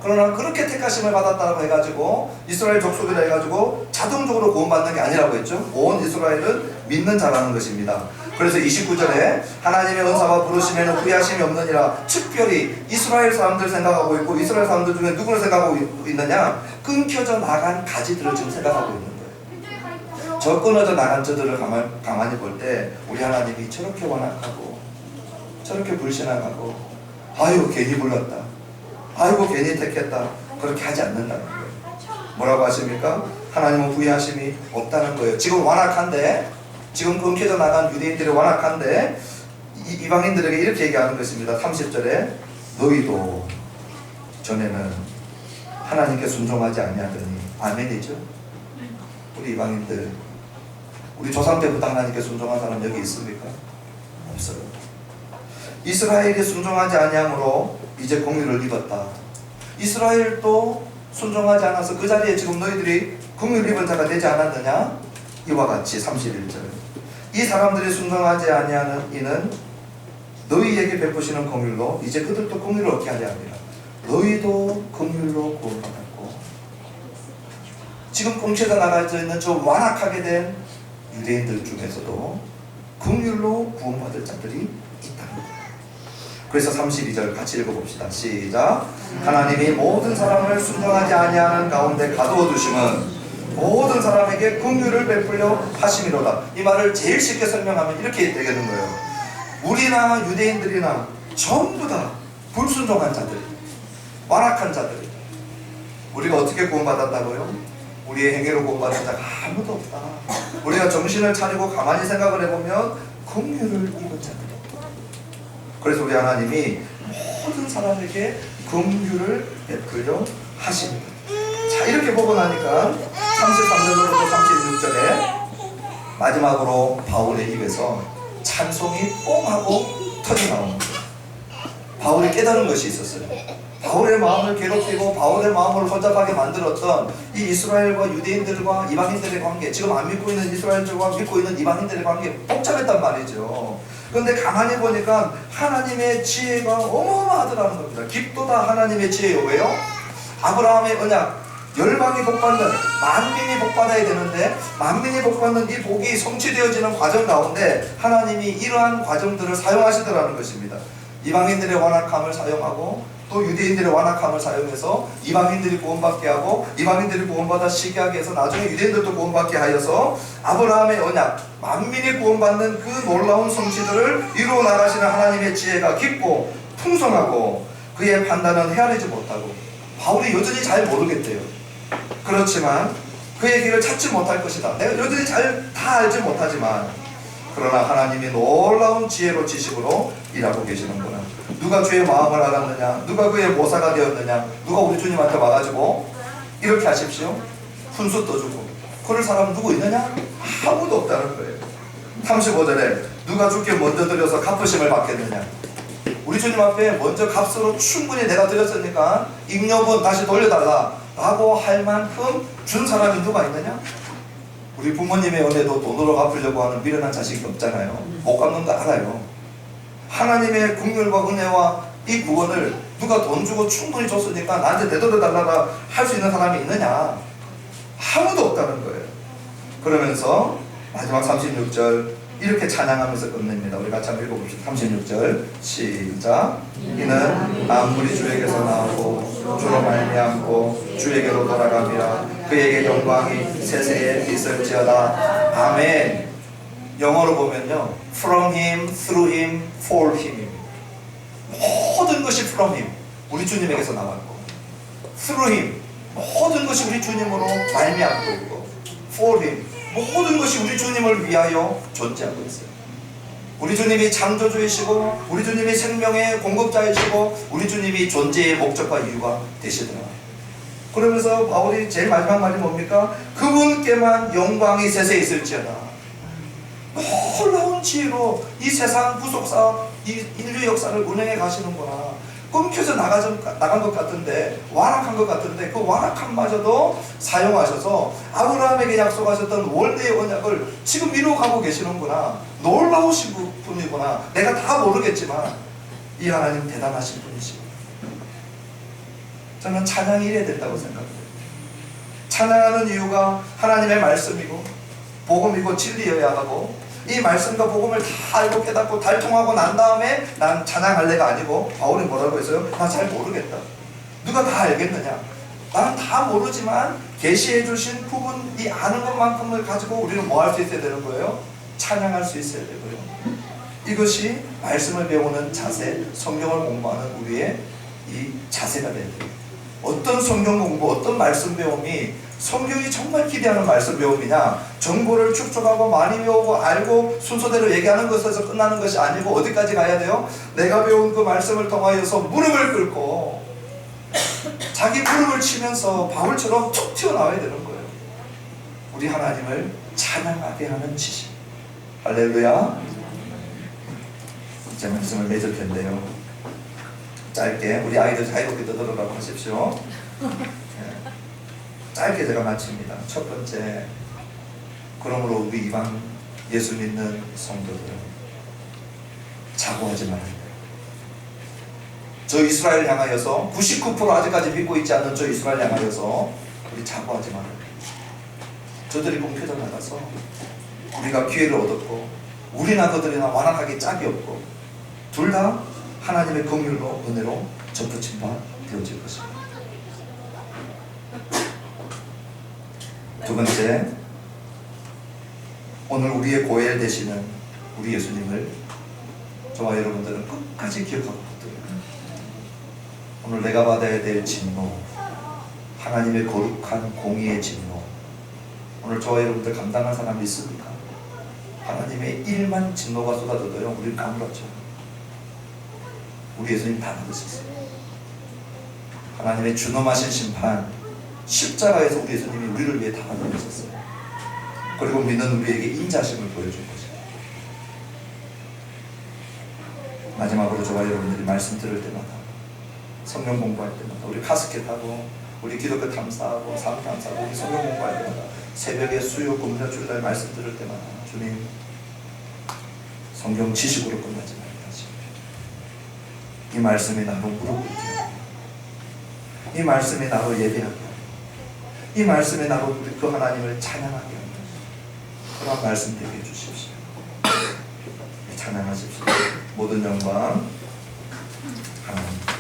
그러나 그렇게 택하심을 받았다고 해가지고 이스라엘 족속이라 해가지고 자동적으로 구원받는 게 아니라고 했죠. 온 이스라엘은 믿는 자라는 것입니다. 그래서 29절에 하나님의 은사와 부르심에는 후회하심이 없느니라. 특별히 이스라엘 사람들 생각하고 있고, 이스라엘 사람들 중에 누구를 생각하고 있느냐? 끊겨져 나간 가지들을 지금 생각하고 있는 거예요. 저 끊어져 나간 저들을 가만히 볼 때 우리 하나님이 저렇게 완악하고 저렇게 불신앙하고, 아유 괜히 불렀다, 아이고 괜히 택했다, 그렇게 하지 않는다는 거예요. 뭐라고 하십니까? 하나님은 부의하심이 없다는 거예요. 지금 완악한데, 지금 끊겨져 나간 유대인들이 완악한데 이방인들에게 이렇게 얘기하는 것입니다. 30절에 너희도 전에는 하나님께 순종하지 아니하더니. 아멘이죠. 우리 이방인들, 우리 조상 때부터 하나님께 순종한 사람 여기 있습니까? 없어요. 이스라엘이 순종하지 아니함으로 이제 공유를 입었다. 이스라엘도 순종하지 않아서 그 자리에 지금 너희들이 공유를 입은 자가 되지 않았느냐? 이와 같이 31절 이 사람들이 순종하지 아니하는 이는 너희에게 베푸시는 공율로 이제 그들도 공율을 얻게 하려 합니다. 너희도 공율로 구원받았고, 지금 공채가 나가져 있는 저 완악하게 된 유대인들 중에서도 공율로 구원받을 자들이 있다는 거예요. 그래서 32절 같이 읽어봅시다. 시작. 하나님이 모든 사람을 순종하지 아니하는 가운데 가두어 두심은 모든 사람에게 긍휼을 베풀려 하심이로다. 이 말을 제일 쉽게 설명하면 이렇게 되겠는 거예요. 우리나 유대인들이나 전부 다 불순종한 자들, 완악한 자들. 우리가 어떻게 구원받았다고요? 우리의 행위로 구원받은 자가 아무도 없다. 우리가 정신을 차리고 가만히 생각을 해보면 긍휼을 입은 자들. 그래서 우리 하나님이 모든 사람에게 긍휼을 베풀려 하십니다. 자, 이렇게 보고 나니까 33절부터 36절에 마지막으로 바울의 입에서 찬송이 뽕 하고 터져 나오는 거예요. 바울이 깨달은 것이 있었어요. 바울의 마음을 괴롭히고 바울의 마음을 혼잡하게 만들었던 이 이스라엘과 유대인들과 이방인들의 관계, 지금 안 믿고 있는 이스라엘들과 믿고 있는 이방인들의 관계 복잡했단 말이죠. 그런데 가만히 보니까 하나님의 지혜가 어마어마하더라는 겁니다. 깊도다 하나님의 지혜요. 왜요? 아브라함의 언약, 열방이 복받는, 만민이 복받아야 되는데 만민이 복받는 이 복이 성취되어지는 과정 가운데 하나님이 이러한 과정들을 사용하시더라는 것입니다. 이방인들의 완악함을 사용하고 또 유대인들의 완악함을 사용해서 이방인들이 구원받게 하고 이방인들이 구원받아 시기하게 해서 나중에 유대인들도 구원받게 하여서 아브라함의 언약, 만민이 구원받는 그 놀라운 성취들을 이루어 나가시는 하나님의 지혜가 깊고 풍성하고 그의 판단은 헤아리지 못하고 바울이 여전히 잘 모르겠대요. 그렇지만 그의 길을 찾지 못할 것이다. 내가 여전히 잘 다 알지 못하지만 그러나 하나님이 놀라운 지혜로 지식으로 일하고 계시는구나. 누가 주의 마음을 알았느냐? 누가 그의 모사가 되었느냐? 누가 우리 주님한테 와가지고 이렇게 하십시오, 훈수 떠주고 그럴 사람 누구 있느냐? 아무도 없다는 거예요. 35절에 누가 주께 먼저 드려서 갚으심을 받겠느냐? 우리 주님 앞에 먼저 값으로 충분히 내가 드렸으니까 잉여분 다시 돌려달라 라고 할 만큼 준 사람이 누가 있느냐? 우리 부모님의 은혜도 돈으로 갚으려고 하는 미련한 자식이 없잖아요. 못 갚는 거 알아요. 하나님의 긍휼과 은혜와 이 구원을 누가 돈 주고 충분히 줬으니까 나한테 되돌려달라고 할 수 있는 사람이 있느냐? 아무도 없다는 거예요. 그러면서 마지막 36절 이렇게 찬양하면서 끝냅니다. 우리 같이 한번 읽어봅시다. 36절 시작. 이는 만물이 주에게서 나오고 주로 말미암고 주에게로 돌아갑니다. 그에게 영광이 세세에 있을지어다. 아멘. 영어로 보면요, from him, through him, for him입니다. 모든 것이 from him, 우리 주님에게서 나왔고, through him, 모든 것이 우리 주님으로 말미암고 있고, for him, 모든 것이 우리 주님을 위하여 존재하고 있어요. 우리 주님이 창조주이시고 우리 주님이 생명의 공급자이시고 우리 주님이 존재의 목적과 이유가 되시더라. 그러면서 바울이 제일 마지막 말이 뭡니까? 그분께만 영광이 세세에 있을지어다. 놀라운 지혜로 이 세상 구속사, 이 인류 역사를 운행해 가시는구나. 끊겨져 나간 것 같은데, 완악한 것 같은데 그 완악함마저도 사용하셔서 아브라함에게 약속하셨던 원대의 언약을 지금 이루어가고 계시는구나. 놀라우신 분이구나. 내가 다 모르겠지만 이 하나님 대단하신 분이시고, 저는 찬양이 이래야 된다고 생각해요. 찬양하는 이유가 하나님의 말씀이고 복음이고 진리여야 하고, 이 말씀과 복음을 다 알고 깨닫고 달통하고 난 다음에 난 찬양할래가 아니고, 바울이 뭐라고 했어요? 나 잘 모르겠다. 누가 다 알겠느냐? 나는 다 모르지만 계시해 주신 부분, 이 아는 것만큼을 가지고 우리는 뭐 할 수 있어야 되는 거예요? 찬양할 수 있어야 되고요. 이것이 말씀을 배우는 자세, 성경을 공부하는 우리의 이 자세가 돼야 돼요. 어떤 성경 공부, 어떤 말씀 배움이 성경이 정말 기대하는 말씀 배움이냐, 정보를 축적하고 많이 배우고 알고 순서대로 얘기하는 것에서 끝나는 것이 아니고 어디까지 가야 돼요? 내가 배운 그 말씀을 통하여서 무릎을 꿇고 자기 무릎을 치면서 바울처럼 툭 튀어나와야 되는 거예요. 우리 하나님을 찬양하게 하는 지식. 할렐루야. 이제 말씀을 맺을 텐데요, 짧게 우리 아이들 자유롭게 떠들어가고 하십시오. 짧게 제가 마칩니다. 첫 번째, 그러므로 우리 이방 예수 믿는 성도들은 자고하지 말아야 돼요. 저 이스라엘 향하여서 99% 아직까지 믿고 있지 않는 저 이스라엘 향하여서 우리 자고하지 말아야 돼요. 저들이 공표전 나가서 우리가 기회를 얻었고 우리나 그들이나 완악하게 짝이 없고 둘 다 하나님의 긍휼로 은혜로 접붙임 바 되어질 것입니다. 두 번째, 오늘 우리의 고엘 되시는 우리 예수님을 저와 여러분들은 끝까지 기억하고 붙들어요. 오늘 내가 받아야 될 진노, 하나님의 거룩한 공의의 진노, 오늘 저와 여러분들 감당할 사람이 있습니까? 하나님의 일만 진노가 쏟아져도요, 우리는 아무렇죠. 우리 예수님 다 받으셨어요. 하나님의 준엄하신 심판, 십자가에서 우리 예수님이 우리를 위해 다 받으셨어요. 그리고 믿는 우리에게 인자심을 보여준 거죠. 마지막으로 저와 여러분들이 말씀 들을 때마다, 성경 공부할 때마다, 우리 카스켓하고 우리 기독교 탐사하고 삶 탐사하고 우리 성경 공부할 때마다, 새벽에 수요 금요 주일날 말씀 들을 때마다, 주님, 성경 지식으로 끝나지 말게 하시고 이 말씀이 나로 무릎 꿇게 하고 이 말씀이 나로 예배하게 하고 이 말씀이 나로 우리 그 하나님을 찬양하게 하고 그런 말씀 되게 해주십시오. 찬양하십시오. 모든 영광 하나님.